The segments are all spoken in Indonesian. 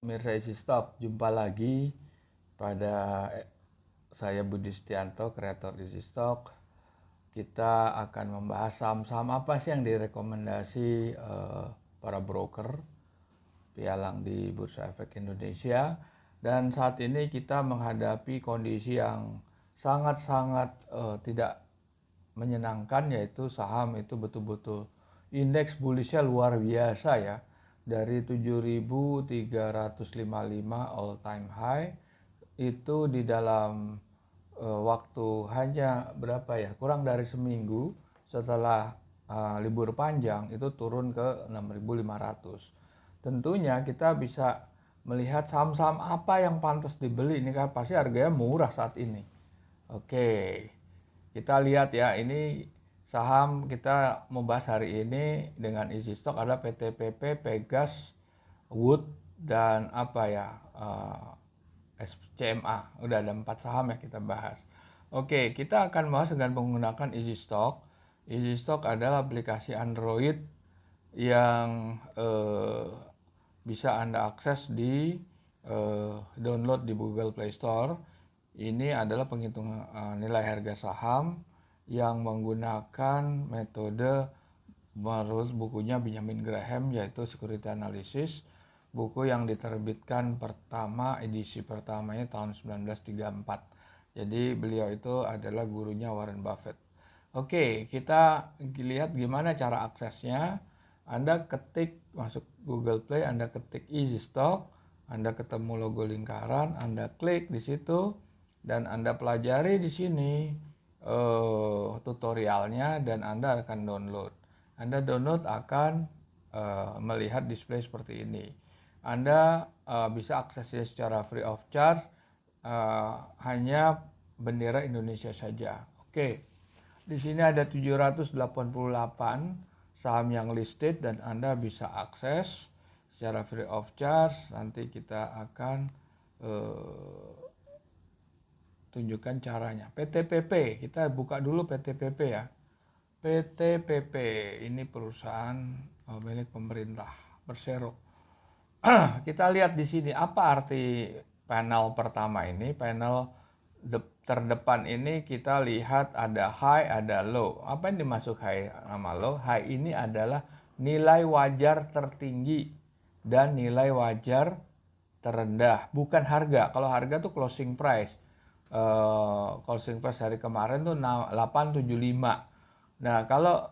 Pemirsa Easy Stock, jumpa lagi pada saya Budi Setianto, kreator Easy Stock. Kita akan membahas saham-saham apa sih yang direkomendasi para broker pialang di Bursa Efek Indonesia. Dan saat ini kita menghadapi kondisi yang sangat-sangat tidak menyenangkan, yaitu saham itu betul-betul indeks bullishnya luar biasa ya, dari 7.355 all time high itu di dalam waktu hanya berapa ya, kurang dari seminggu setelah libur panjang itu turun ke 6.500. Tentunya kita bisa melihat saham-saham apa yang pantas dibeli. Ini kan pasti harganya murah saat ini. Oke, kita lihat ya, ini saham kita mau bahas hari ini dengan Easy Stock ada PTPP, Pegas, Wood, dan apa ya, SCMA. Udah ada 4 saham yang kita bahas. Oke, kita akan bahas dengan menggunakan Easy Stock. Easy Stock adalah aplikasi Android yang bisa Anda akses di download di Google Play Store. Ini adalah penghitungan nilai harga saham yang menggunakan metode menurut bukunya Benjamin Graham, yaitu Security Analysis. Buku yang diterbitkan pertama, edisi pertamanya tahun 1934. Jadi beliau itu adalah gurunya Warren Buffett. Oke, kita lihat gimana cara aksesnya. Anda ketik, masuk Google Play, Anda ketik Easy Stock, Anda ketemu logo lingkaran, Anda klik di situ, dan Anda pelajari di sini tutorialnya, dan Anda akan download. Anda download akan melihat display seperti ini. Anda bisa aksesnya secara free of charge, hanya bendera Indonesia saja. Oke, di sini ada 788 saham yang listed dan Anda bisa akses secara free of charge. Nanti kita akan tunjukkan caranya. PTPP, kita buka dulu PTPP ya. PTPP ini perusahaan milik pemerintah, Persero. Kita lihat di sini apa arti panel pertama ini. Panel terdepan ini kita lihat ada high, ada low. Apa yang dimaksud high sama low? High ini adalah nilai wajar tertinggi dan nilai wajar terendah, bukan harga. Kalau harga tuh closing price. Closing price hari kemarin tuh 875. Nah, kalau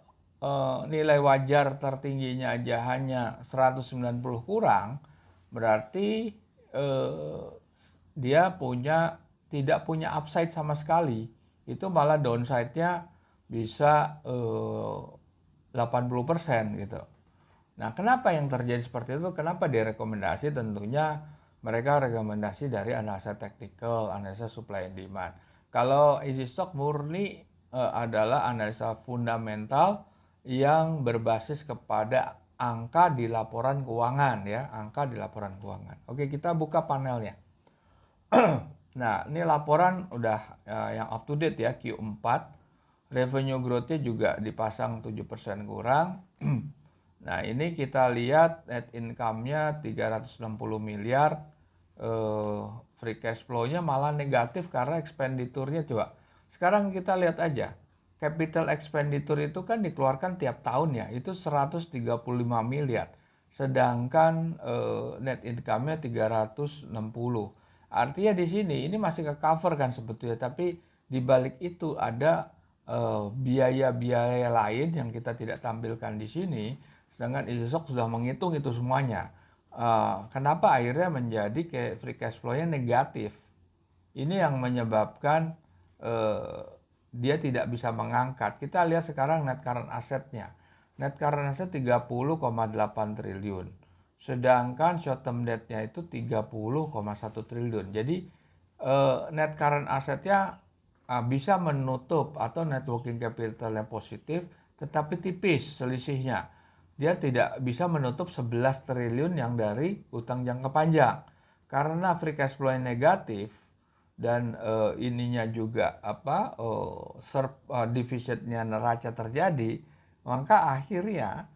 nilai wajar tertingginya aja hanya 190 kurang, berarti dia tidak punya upside sama sekali. Itu malah downside-nya bisa 80% gitu. Nah, kenapa yang terjadi seperti itu? Kenapa direkomendasi? Tentunya mereka rekomendasi dari analisa teknikal, analisa supply and demand. Kalau Easy Stock murni adalah analisa fundamental yang berbasis kepada angka di laporan keuangan ya, angka di laporan keuangan. Oke, kita buka panelnya. Nah, ini laporan udah yang up to date ya, Q4. Revenue growth-nya juga dipasang 7% kurang. Nah, ini kita lihat net income-nya 360 miliar. Free cash flow-nya malah negatif karena expenditure-nya coba. Sekarang kita lihat aja. Capital expenditure itu kan dikeluarkan tiap tahun ya, itu 135 miliar. Sedangkan net income-nya 360. Artinya di sini ini masih ke cover kan sebetulnya, tapi di balik itu ada biaya-biaya lain yang kita tidak tampilkan di sini. Sedangkan Easy Stock sudah menghitung itu semuanya. Kenapa akhirnya menjadi kayak free cash flow-nya negatif? Ini yang menyebabkan dia tidak bisa mengangkat. Kita lihat sekarang net current asset-nya. Net current asset 30,8 triliun. Sedangkan short term debt-nya itu 30,1 triliun. Jadi net current asset-nya bisa menutup, atau net working capital-nya positif, tetapi tipis selisihnya. Dia tidak bisa menutup 11 triliun yang dari utang jangka panjang. Karena free cash flow yang negatif dan ininya juga deficitnya neraca terjadi, maka akhirnya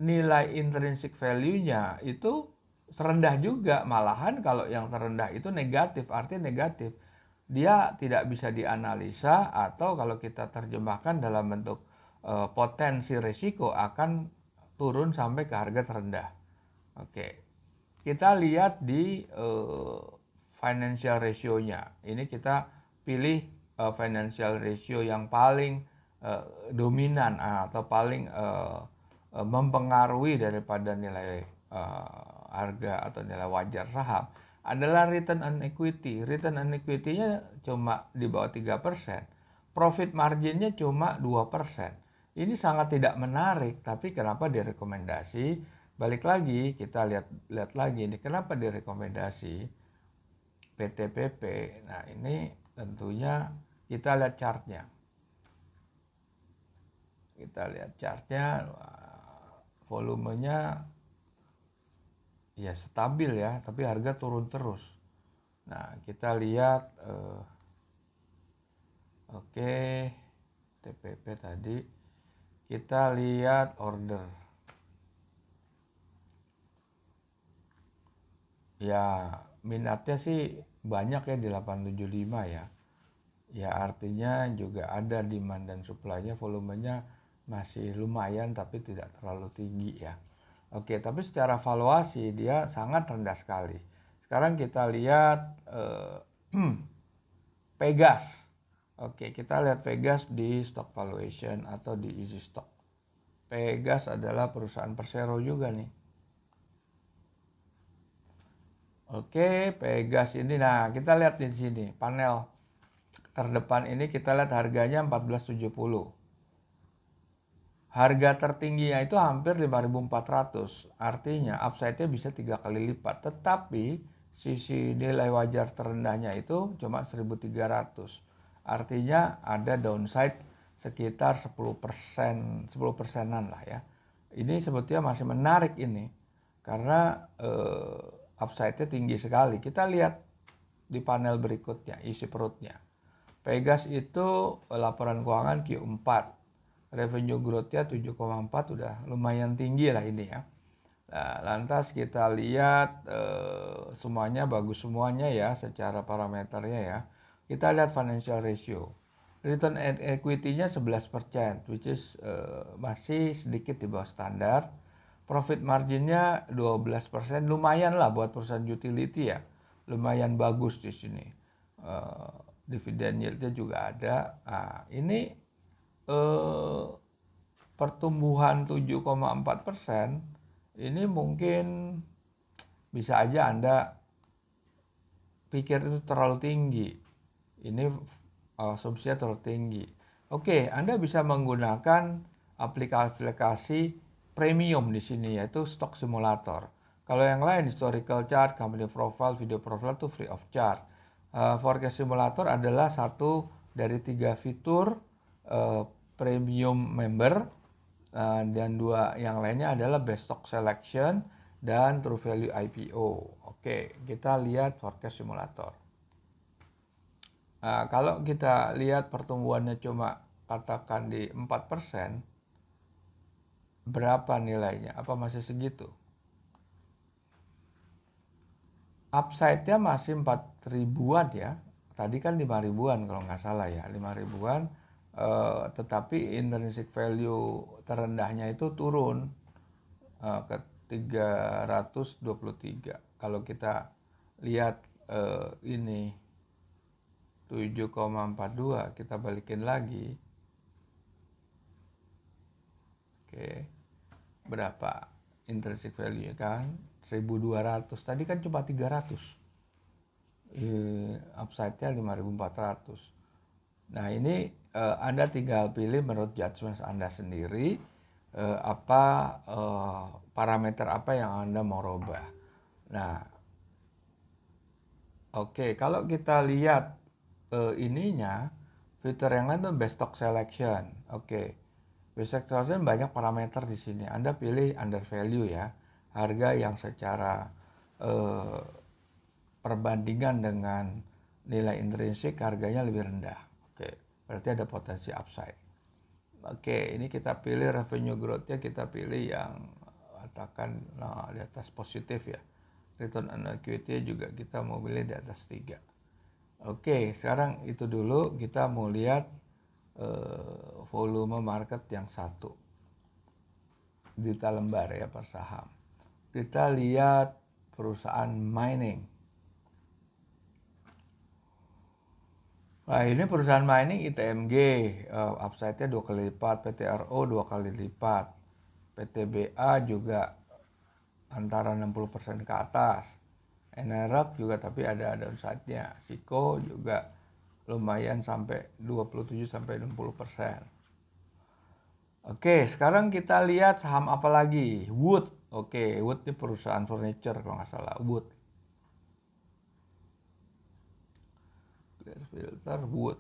nilai intrinsic value-nya itu serendah juga, malahan kalau yang terendah itu negatif, artinya negatif. Dia tidak bisa dianalisa atau kalau kita terjemahkan dalam bentuk potensi risiko akan turun sampai ke harga terendah. Oke, kita lihat di financial ratio-nya. Ini kita pilih financial ratio yang paling dominan atau paling mempengaruhi daripada nilai harga atau nilai wajar saham adalah return on equity. Return on equity-nya cuma di bawah 3%. Profit margin-nya cuma 2%. Ini sangat tidak menarik, tapi kenapa direkomendasi? Balik lagi, kita lihat lagi ini kenapa direkomendasi PTPP. Nah, ini tentunya kita lihat chartnya. Kita lihat chartnya, volumenya ya stabil ya, tapi harga turun terus. Nah, kita lihat oke, TPP tadi. Kita lihat order. Ya, minatnya sih banyak ya di 875 ya. Ya, artinya juga ada demand dan supply-nya, volumenya masih lumayan tapi tidak terlalu tinggi ya. Oke, tapi secara valuasi dia sangat rendah sekali. Sekarang kita lihat Pegas. Oke, kita lihat Pegas di stock valuation atau di easy stock. Pegas adalah perusahaan persero juga nih. Oke, Pegas ini, nah kita lihat di sini panel terdepan ini, kita lihat harganya 1470. Harga tertingginya itu hampir 5.400, artinya upside-nya bisa 3 kali lipat. Tetapi sisi nilai wajar terendahnya itu cuma 1.300. Artinya ada downside sekitar 10%, 10%-an lah ya. Ini sebetulnya masih menarik ini karena upside-nya tinggi sekali. Kita lihat di panel berikutnya, isi perutnya. Pegas itu laporan keuangan Q4. Revenue growth-nya 7,4, udah lumayan tinggi lah ini ya. Nah, lantas kita lihat semuanya bagus semuanya ya secara parameternya ya. Kita lihat financial ratio. Return on equity-nya 11%, which is masih sedikit di bawah standar. Profit margin-nya 12%, lumayan lah buat perusahaan utility ya. Lumayan bagus di sini. Dividend yield-nya juga ada. Nah, ini pertumbuhan 7,4%, ini mungkin bisa aja Anda pikir itu terlalu tinggi. Ini asumsinya terlalu tinggi. Oke, Anda bisa menggunakan aplikasi premium di sini, yaitu stock simulator. Kalau yang lain, historical chart, company profile, video profile itu free of charge. Forecast simulator adalah satu dari 3 fitur premium member, dan 2 yang lainnya adalah best stock selection dan true value IPO. Oke, kita lihat forecast simulator. Nah, kalau kita lihat pertumbuhannya cuma katakan di 4%, berapa nilainya? Apa masih segitu? Upside-nya masih 4 ribuan ya. Tadi kan 5 ribuan kalau nggak salah ya, 5 ribuan. Tetapi intrinsic value terendahnya itu turun ke 323. Kalau kita lihat ini 7,42, kita balikin lagi. Oke, berapa intrinsic value kan? 1.200. Tadi kan cuma 300. Upside-nya 5.400. Nah, ini Anda tinggal pilih menurut judgement Anda sendiri parameter apa yang Anda mau rubah. Nah, oke, kalau kita lihat ininya, fitur yang lain itu best stock selection. Oke, best stock selection banyak parameter di sini. Anda pilih under value ya, harga yang secara perbandingan dengan nilai intrinsik harganya lebih rendah. Oke, berarti ada potensi upside. Oke, ini kita pilih revenue growth-nya, kita pilih yang katakan di atas positif ya. return on equity juga kita mau pilih di atas 3. Oke, sekarang itu dulu kita mau lihat volume market yang satu. Juta lembar ya per saham. Kita lihat perusahaan mining. Nah ini perusahaan mining ITMG, upside-nya 2 kali lipat, PTRO 2 kali lipat, PTBA juga antara 60% ke atas, NRAP juga tapi ada downside-nya, Siko juga lumayan sampai 27-60%. Oke, sekarang kita lihat saham apa lagi? Wood. Oke, Wood ini perusahaan furniture kalau nggak salah. Wood. Filter Wood.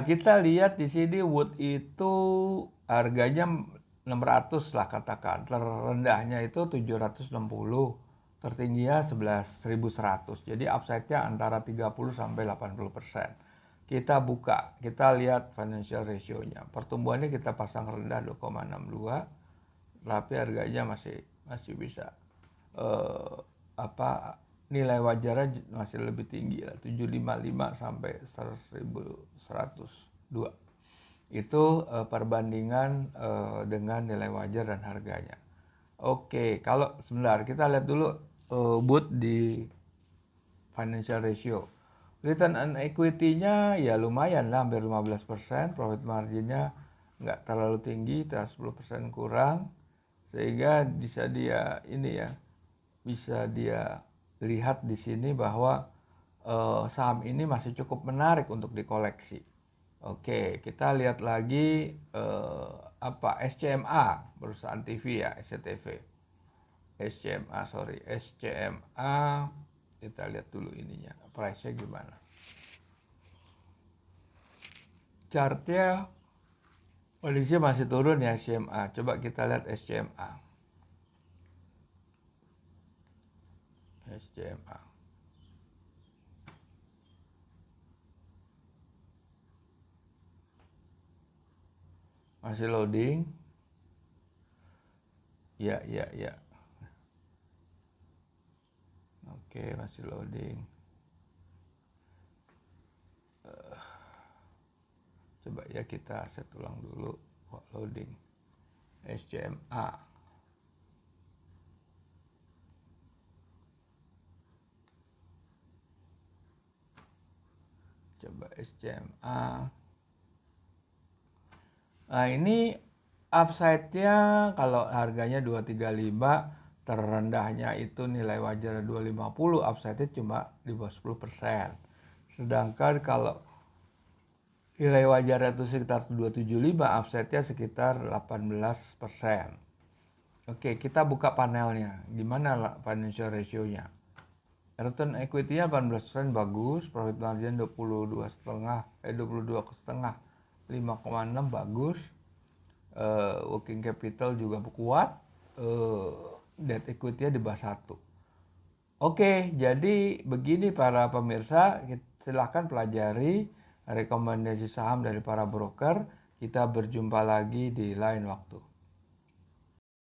Kita lihat di sini Wood itu harganya 600 lah katakan. Terendahnya itu 760, tertingginya 11.100. Jadi upside-nya antara 30 sampai 80%. Kita buka, kita lihat financial ratio-nya. Pertumbuhannya kita pasang rendah 2,62, tapi harganya masih bisa nilai wajarnya masih lebih tinggi lah, 755 sampai 1102. Itu perbandingan dengan nilai wajar dan harganya. Oke, kalau sebentar kita lihat dulu Wood di financial ratio. Return on equity-nya ya lumayan lah, hampir 15%, profit margin-nya nggak terlalu tinggi, 10% kurang, sehingga bisa dia lihat di sini bahwa saham ini masih cukup menarik untuk dikoleksi. Oke, kita lihat lagi SCMA, perusahaan TV ya, SCTV. SCMA, kita lihat dulu ininya, price-nya gimana. Chartnya kondisinya masih turun ya SCMA. Coba kita lihat SCMA. Masih loading. Ya. Oke, masih loading. Coba ya kita set ulang dulu loading. SCMA. Coba SCMA. Nah ini upside-nya kalau harganya 235, terendahnya itu nilai wajar 250, upside-nya cuma di bawah 10%. Sedangkan kalau nilai wajarnya itu sekitar 275, upside-nya sekitar 18%. Oke, kita buka panelnya. Gimana financial ratio-nya? Return equity-nya 18% bagus, profit margin 22,5, 5,6 bagus, working capital juga kuat, debt equity-nya di bawah 1. Oke, jadi begini para pemirsa, silahkan pelajari rekomendasi saham dari para broker. Kita berjumpa lagi di lain waktu.